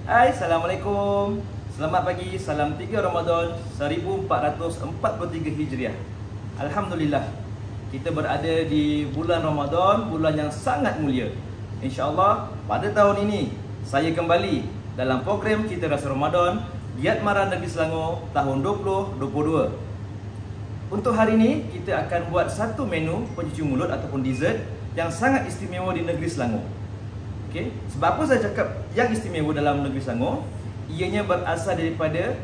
Hai, Assalamualaikum. Selamat pagi, salam 3 Ramadan 1443 Hijriah. Alhamdulillah, kita berada di bulan Ramadan, bulan yang sangat mulia. InsyaAllah, pada tahun ini saya kembali dalam program Cita Rasa Ramadan Giat Mara Negeri Selangor tahun 2022. Untuk hari ini, kita akan buat satu menu pencuci mulut ataupun dessert yang sangat istimewa di Negeri Selangor. Okay. Sebab apa saya cakap yang istimewa dalam Negeri Selangor? Ianya berasal daripada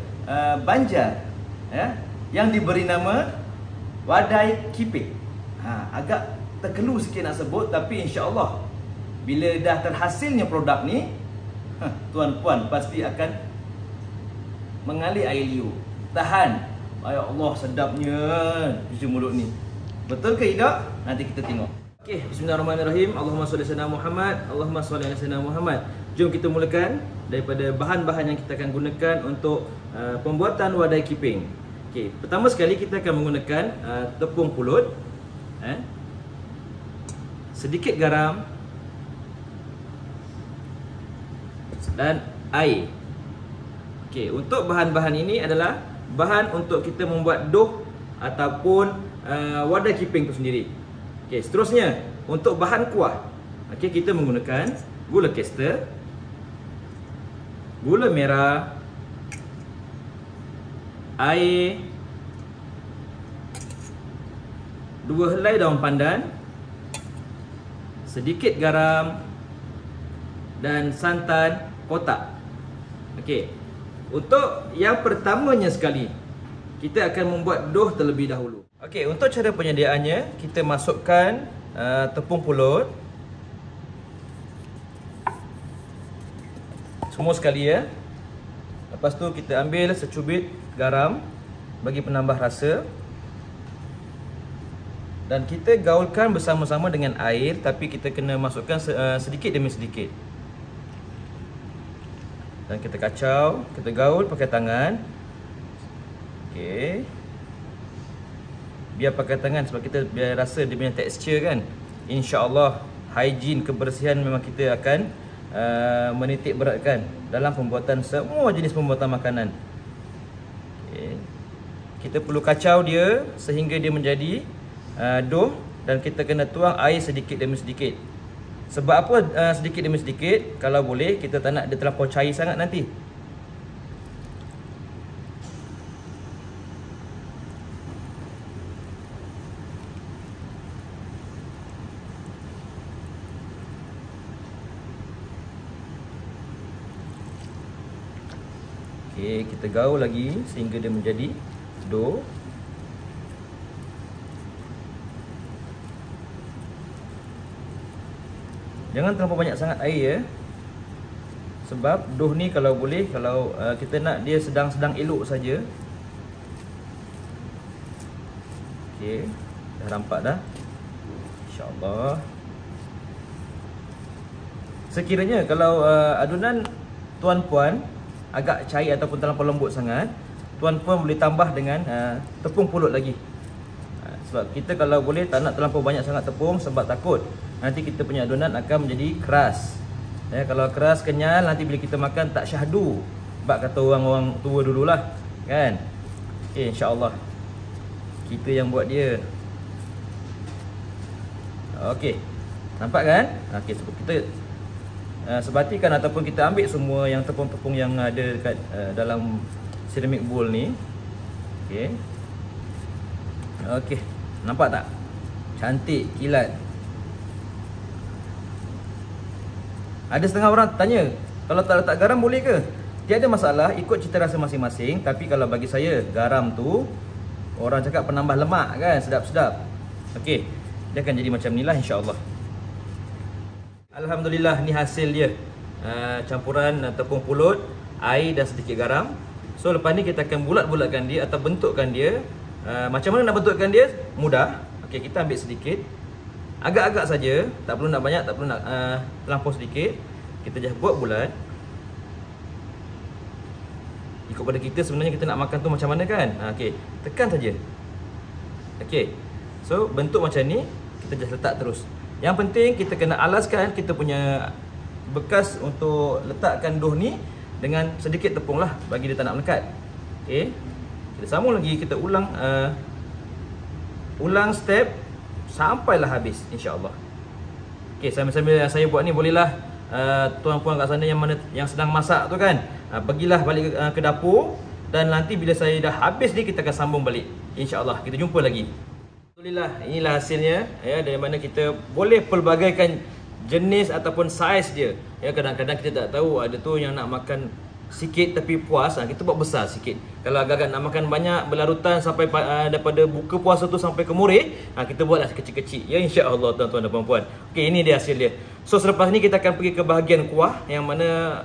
Banjar, ya, yang diberi nama Wadai Kiping. Agak terkelu sikit nak sebut, tapi insya-Allah bila dah terhasilnya produk ni, tuan-puan pasti akan mengalir air liur. Tahan. Ya Allah, sedapnya cuci mulut ni. Betul ke tidak? Nanti kita tengok. Okey, bismillahirrahmanirrahim. Allahumma shalli ala sayyidina Muhammad. Allahumma shalli ala sayyidina Muhammad. Jom kita mulakan daripada bahan-bahan yang kita akan gunakan untuk pembuatan wadai kiping. Okey, pertama sekali kita akan menggunakan tepung pulut, sedikit garam dan air. Okey, untuk bahan-bahan ini adalah bahan untuk kita membuat dough ataupun wadai kiping itu sendiri. Okey, seterusnya untuk bahan kuah. Okey, kita menggunakan gula kester, gula merah, air, 2 helai daun pandan, sedikit garam dan santan kotak. Okey. Untuk yang pertamanya sekali, kita akan membuat dough terlebih dahulu. Okey, untuk cara penyediaannya, kita masukkan tepung pulut semua sekali, ya. Lepas tu kita ambil secubit garam bagi penambah rasa. Dan kita gaulkan bersama-sama dengan air, tapi kita kena masukkan sedikit demi sedikit. Dan kita kacau, kita gaul pakai tangan. Okey. Biar pakai tangan sebab kita biar rasa dia punya tekstur kan. InsyaAllah hygiene, kebersihan memang kita akan menitik beratkan dalam pembuatan semua jenis pembuatan makanan. Okay. Kita perlu kacau dia sehingga dia menjadi dough, dan kita kena tuang air sedikit demi sedikit. Sebab apa sedikit demi sedikit? Kalau boleh kita tak nak dia terlampau cair sangat nanti. Okey, kita gaul lagi sehingga dia menjadi dough. Jangan terlalu banyak sangat air, ya. Sebab dough ni kalau boleh, kalau kita nak dia sedang-sedang elok saja. Okey, dah nampak dah. InsyaAllah. Sekiranya kalau adunan tuan-puan agak cair ataupun terlampau lembut sangat, tuan-puan boleh tambah dengan tepung pulut lagi. Sebab kita kalau boleh tak nak terlampau banyak sangat tepung, sebab takut nanti kita punya adunan akan menjadi keras. Kalau keras, kenyal, nanti bila kita makan tak syahdu. Sebab kata orang-orang tua dululah, kan. Okay, insya-Allah kita yang buat dia. Okey. Nampak kan? Okey, sebab kita sebatikan ataupun kita ambil semua yang tepung-tepung yang ada dekat dalam ceramic bowl ni. Okey. Okey. Nampak tak? Cantik, kilat. Ada setengah orang tanya, kalau tak letak garam boleh ke? Tiada masalah, ikut cita rasa masing-masing. Tapi kalau bagi saya, garam tu orang cakap penambah lemak kan, sedap-sedap. Okey. Dia akan jadi macam ni lah, insya-Allah. Alhamdulillah, ni hasil dia. Campuran tepung pulut, air dan sedikit garam. So lepas ni kita akan bulat-bulatkan dia atau bentukkan dia. Macam mana nak bentukkan dia? Mudah. Okey, kita ambil sedikit. Agak-agak saja, tak perlu nak banyak, tak perlu nak terlampau sedikit. Kita just buat bulat. Ikut pada kita sebenarnya kita nak makan tu macam mana kan. Okey, tekan saja. Okey. So bentuk macam ni, kita just letak terus. Yang penting kita kena alaskan kita punya bekas untuk letakkan dough ni dengan sedikit tepung lah, bagi dia tak nak melekat. Okey, kita sambung lagi, kita ulang step sampailah habis, insya-Allah. Okey, sambil saya buat ni, bolehlah tuan-puan kat sana yang sedang masak tu kan, pergilah balik ke dapur, dan nanti bila saya dah habis ni, kita akan sambung balik, insya-Allah. Kita jumpa lagi. Alhamdulillah, inilah hasilnya ya, dari mana kita boleh pelbagaikan jenis ataupun saiz dia. Ya, kadang-kadang kita tak tahu, ada tu yang nak makan sikit tapi puas, kita buat besar sikit. Kalau agak-agak nak makan banyak berlarutan sampai daripada buka puasa tu sampai ke murid, kita buatlah kecil-kecil ya, insya-Allah tuan-tuan dan puan-puan. Okey, ini dia hasil dia. So selepas ni kita akan pergi ke bahagian kuah, yang mana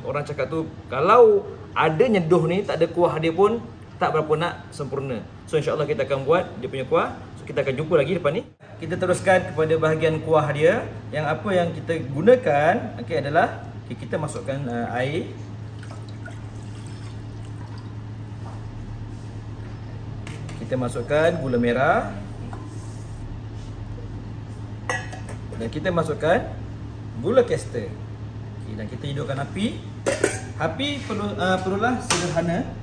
orang cakap tu kalau ada nyeduh ni, tak ada kuah dia pun tak berapa nak sempurna. So insya-Allah kita akan buat dia punya kuah. So kita akan jumpa lagi depan ni. Kita teruskan kepada bahagian kuah dia. Yang apa yang kita gunakan adalah kita masukkan air. Kita masukkan gula merah. Dan kita masukkan gula caster. Okay, dan kita hidupkan api. Api perlulah sederhana.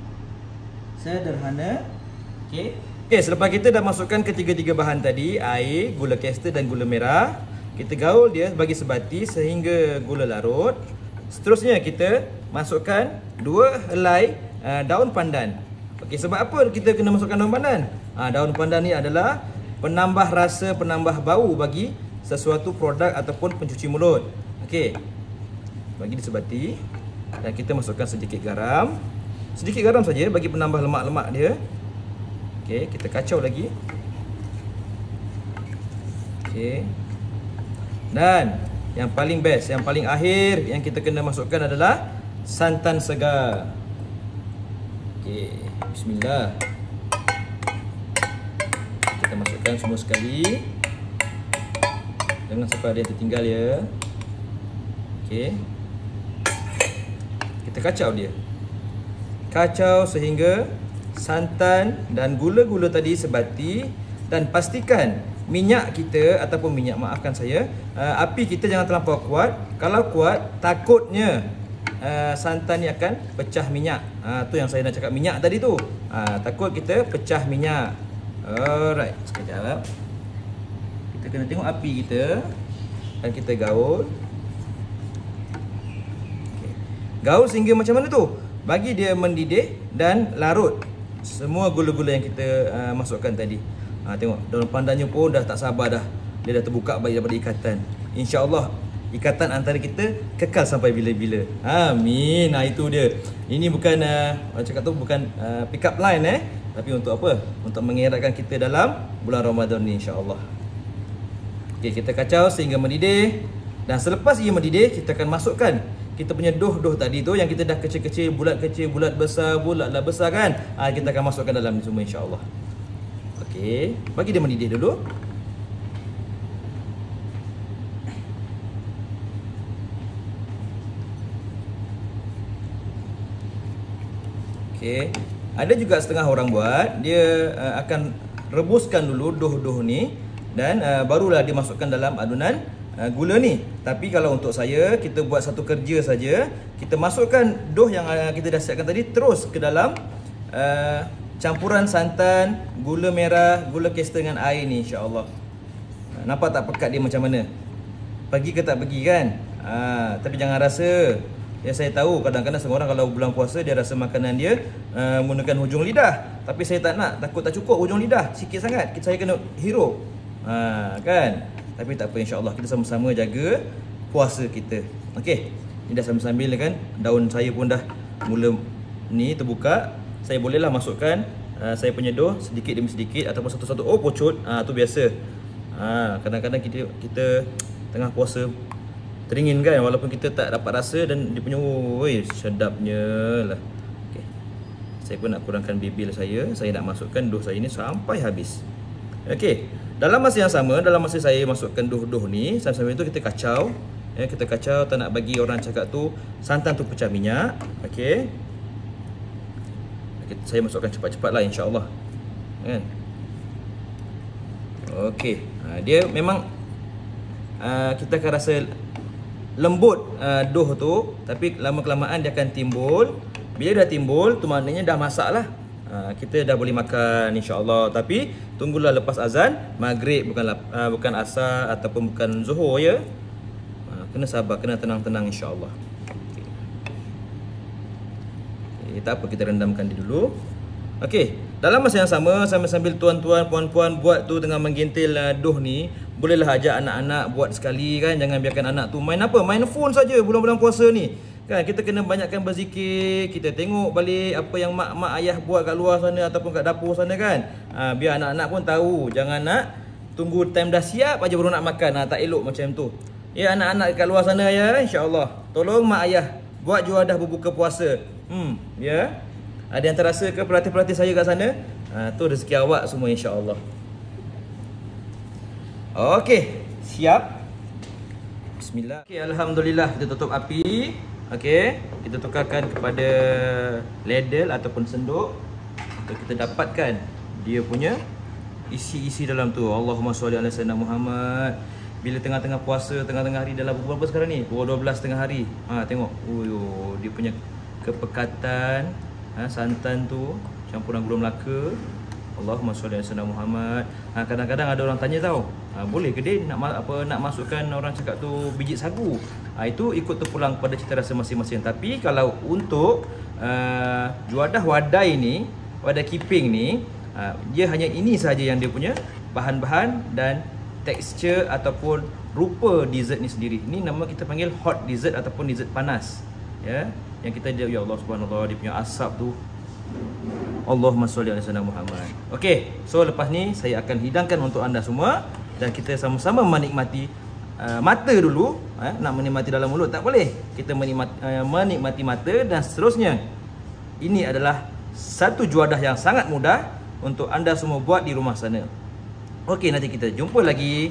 Okey. Okey, selepas kita dah masukkan ketiga-tiga bahan tadi, air, gula caster dan gula merah, kita gaul dia bagi sebati sehingga gula larut. Seterusnya kita masukkan 2 helai daun pandan. Okey, sebab apa kita kena masukkan daun pandan? Daun pandan ni adalah penambah rasa, penambah bau bagi sesuatu produk ataupun pencuci mulut. Okey. Bagi disebati, dan kita masukkan sedikit garam. Sedikit garam saja bagi penambah lemak-lemak dia. Okey, kita kacau lagi. Okey. Dan yang paling best, yang paling akhir yang kita kena masukkan adalah santan segar. Okey, bismillah. Kita masukkan semua sekali. Jangan sampai ada yang tertinggal ya. Okey. Kita kacau dia. Kacau sehingga santan dan gula-gula tadi sebati, dan pastikan minyak kita ataupun minyak, maafkan saya, api kita jangan terlampau kuat. Kalau kuat, takutnya santan ni akan pecah minyak. Tu yang saya nak cakap minyak tadi tu. Takut kita pecah minyak. Alright, sekejap. Kita kena tengok api kita dan kita gaul. Okay. Gaul sehingga macam mana tu? Bagi dia mendidih dan larut semua gula-gula yang kita masukkan tadi. Tengok daun pandannya pun dah tak sabar dah. Dia dah terbuka bagi daripada ikatan. InsyaAllah ikatan antara kita kekal sampai bila-bila. Amin. Itu dia. Ini bukan orang cakap tu bukan pick up line tapi untuk apa? Untuk mengeratkan kita dalam bulan Ramadan ni, insya-Allah. Okey, kita kacau sehingga mendidih, dan selepas ia mendidih kita akan masukkan kita punya doh tadi tu yang kita dah kecil-kecil, bulat besar, bulatlah besar kan. Kita akan masukkan dalam ni semua, insya-Allah. Okey, bagi dia mendidih dulu. Okey, ada juga setengah orang buat, dia akan rebuskan dulu doh ni, dan barulah dimasukkan dalam adunan gula ni. Tapi kalau untuk saya, kita buat satu kerja saja. Kita masukkan doh yang kita dah siapkan tadi terus ke dalam campuran santan, gula merah, gula caster dengan air ni, insya-Allah. Nampak tak pekat dia macam mana? Pergi ke tak pergi kan? Tapi jangan rasa. Ya, saya tahu kadang-kadang semua orang kalau bulan puasa dia rasa makanan dia menggunakan hujung lidah. Tapi saya tak nak, takut tak cukup hujung lidah, sikit sangat. Saya kena hirup. Kan? Tapi tak apa, insya-Allah kita sama-sama jaga puasa kita. Okey. Ni dah sambil-sambil kan. Daun saya pun dah mula ni terbuka. Saya bolehlah masukkan saya punya doh sedikit demi sedikit ataupun satu-satu. Oh, pocut. Tu biasa. Kadang-kadang kita tengah puasa teringin kan, walaupun kita tak dapat rasa, dan dia punya sedapnya lah. Okey. Saya pun nak kurangkan bibil saya nak masukkan doh saya ni sampai habis. Okey. Dalam masa yang sama, dalam masa saya masukkan doh ni, sambil-sambil itu kita kacau. Kita kacau, tak nak bagi orang cakap tu santan tu pecah minyak. Okey. Saya masukkan cepat-cepatlah, insya-Allah. Kan? Okey. Dia memang kita akan rasa lembut dough tu, tapi lama-kelamaan dia akan timbul. Bila dah timbul tu maknanya dah masak lah. Kita dah boleh makan insya-Allah. Tapi tunggulah lepas azan maghrib, bukan asar ataupun bukan zuhur ya. Kena sabar, kena tenang-tenang insya-Allah. Tak apa, kita rendamkan dia dulu. Okey, dalam masa yang sama sambil tuan-tuan puan-puan buat tu tengah menggintil dough ni, bolehlah ajak anak-anak buat sekali kan. Jangan biarkan anak tu main apa? Main phone saja bulan-bulan puasa ni. Kan kita kena banyakkan berzikir, kita tengok balik apa yang mak ayah buat kat luar sana ataupun kat dapur sana kan. Biar anak-anak pun tahu, jangan nak tunggu time dah siap aja baru nak makan. Tak elok macam tu. Ya anak-anak kat luar sana ya, insya-Allah. Tolong mak ayah buat juadah berbuka puasa. Ya. Ada yang terasa ke pelatih-pelatih saya kat sana? Tu rezeki awak semua insya-Allah. Okey, siap. Bismillah. Okey, alhamdulillah kita tutup api. Okey, kita tukarkan kepada ladle ataupun senduk untuk kita dapatkan dia punya isi-isi dalam tu. Allahumma sholli ala sayyidina Muhammad. Bila tengah-tengah puasa, tengah-tengah hari dalam berapa sekarang ni? Pukul 12 tengah hari. Tengok. Dia punya kepekatan, santan tu campuran gula Melaka. Allahumma sholli ala sayyidina Muhammad. Kadang-kadang ada orang tanya tau, boleh ke Din nak masukkan, orang cakap tu biji sagu. Itu ikut terpulang pada cita rasa masing-masing. Tapi kalau untuk juadah wadai ni, wadai kiping ni, dia hanya ini sahaja yang dia punya bahan-bahan dan tekstur ataupun rupa dessert ni sendiri. Ini nama kita panggil hot dessert ataupun dessert panas. Ya, yang kita ya Allah Subhanahu dia punya asap tu. Allahumma sholli ala sayyidina Muhammad. Okey, so lepas ni saya akan hidangkan untuk anda semua dan kita sama-sama menikmati mata dulu. Nak menikmati dalam mulut tak boleh. Kita menikmati mata dan seterusnya. Ini adalah satu juadah yang sangat mudah untuk anda semua buat di rumah sana. Okey, nanti kita jumpa lagi.